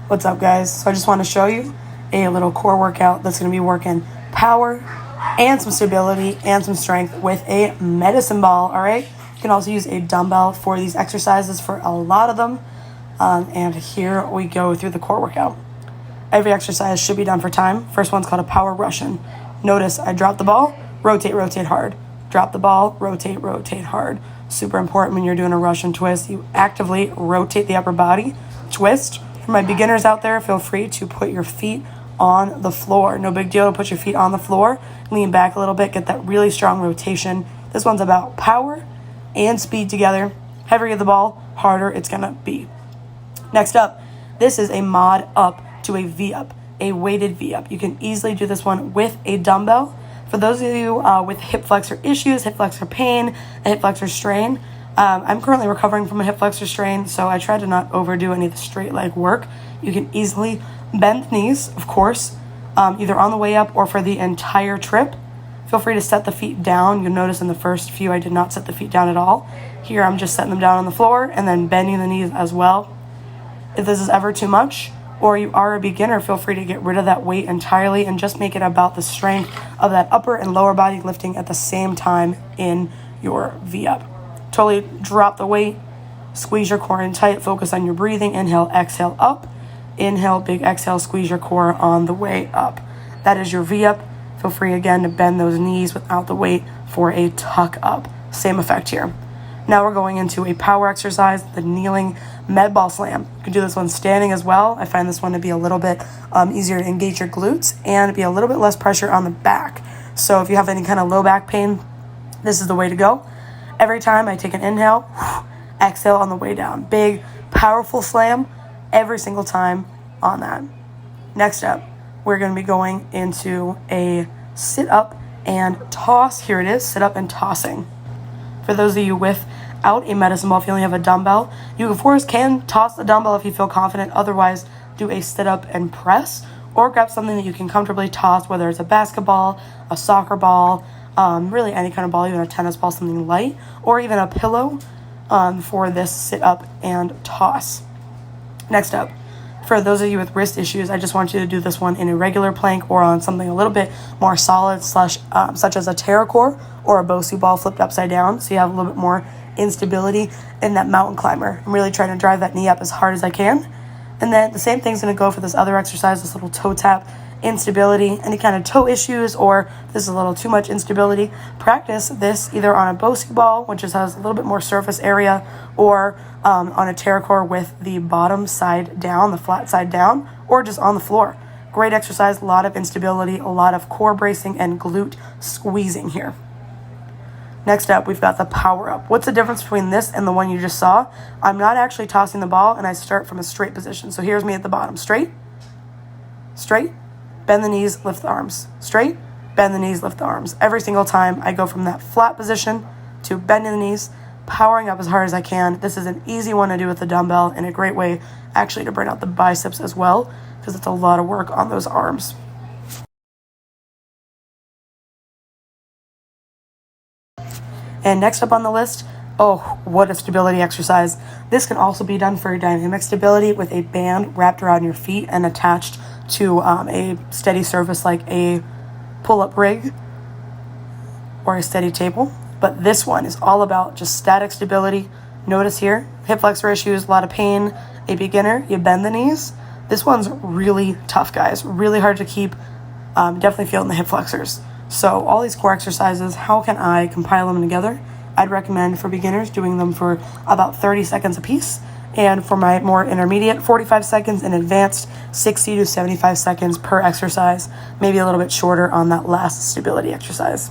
What's up, guys? So I just want to show you a little core workout that's going to be working power and some stability and some strength with a medicine ball. All right, you can also use a dumbbell for these exercises for a lot of them. And here we go through the core workout. Every exercise should be done for time. First one's called a power Russian. Notice I drop the ball, rotate hard. Drop the ball, rotate hard. Super important when you're doing a Russian twist. You actively rotate the upper body, twist. For my beginners out there, feel free to put your feet on the floor. No big deal to put your feet on the floor. Lean back a little bit, get that really strong rotation. This one's about power and speed together. Heavier the ball, harder it's gonna be. Next up, this is a mod up to a V-up, a weighted V-up. You can easily do this one with a dumbbell. For those of you with hip flexor issues, hip flexor pain, and hip flexor strain, I'm currently recovering from a hip flexor strain, so I try to not overdo any of the straight leg work. You can easily bend the knees, of course, either on the way up or for the entire trip. Feel free to set the feet down. You'll notice in the first few I did not set the feet down at all. Here I'm just setting them down on the floor and then bending the knees as well. If this is ever too much, or you are a beginner, feel free to get rid of that weight entirely and just make it about the strength of that upper and lower body lifting at the same time in your V-up. Totally drop the weight, squeeze your core in tight, focus on your breathing. Inhale, exhale, up. Inhale, big exhale, squeeze your core on the way up. That is your V-up. Feel free again to bend those knees without the weight for a tuck up. Same effect here. Now we're going into a power exercise, the kneeling med ball slam. You can do this one standing as well. I find this one to be a little bit easier to engage your glutes and be a little bit less pressure on the back. So if you have any kind of low back pain, this is the way to go. Every time I take an inhale, exhale on the way down. Big, powerful slam every single time on that. Next up, we're going to be going into a sit up and toss. Here it is, sit up and tossing. For those of you without a medicine ball, if you only have a dumbbell, you of course can toss the dumbbell if you feel confident. Otherwise, do a sit up and press, or grab something that you can comfortably toss, whether it's a basketball, a soccer ball, really any kind of ball, even a tennis ball, something light, or even a pillow for this sit up and toss. Next up, for those of you with wrist issues, I just want you to do this one in a regular plank or on something a little bit more solid, such as a TerraCore or a Bosu ball flipped upside down, so you have a little bit more instability in that mountain climber. I'm really trying to drive that knee up as hard as I can. And then the same thing's going to go for this other exercise, this little toe tap instability, any kind of toe issues, or if this is a little too much instability, practice this either on a Bosu ball, which just has a little bit more surface area, or on a TerraCore with the bottom side down, the flat side down, or just on the floor. Great exercise, a lot of instability, a lot of core bracing and glute squeezing here. Next up, we've got the power up. What's the difference between this and the one you just saw? I'm not actually tossing the ball, and I start from a straight position. So here's me at the bottom. Straight, bend the knees, lift the arms. Straight, bend the knees, lift the arms. Every single time I go from that flat position to bending the knees, powering up as hard as I can. This is an easy one to do with the dumbbell and a great way actually to burn out the biceps as well, because it's a lot of work on those arms. And next up on the list, oh, what a stability exercise. This can also be done for dynamic stability with a band wrapped around your feet and attached to a steady surface like a pull-up rig or a steady table. But this one is all about just static stability. Notice here, hip flexor issues, a lot of pain. A beginner, you bend the knees. This one's really tough, guys. Really hard to keep. Definitely feel it in the hip flexors. So all these core exercises, how can I compile them together? I'd recommend for beginners doing them for about 30 seconds a piece. And for my more intermediate, 45 seconds, and advanced, 60 to 75 seconds per exercise. Maybe a little bit shorter on that last stability exercise.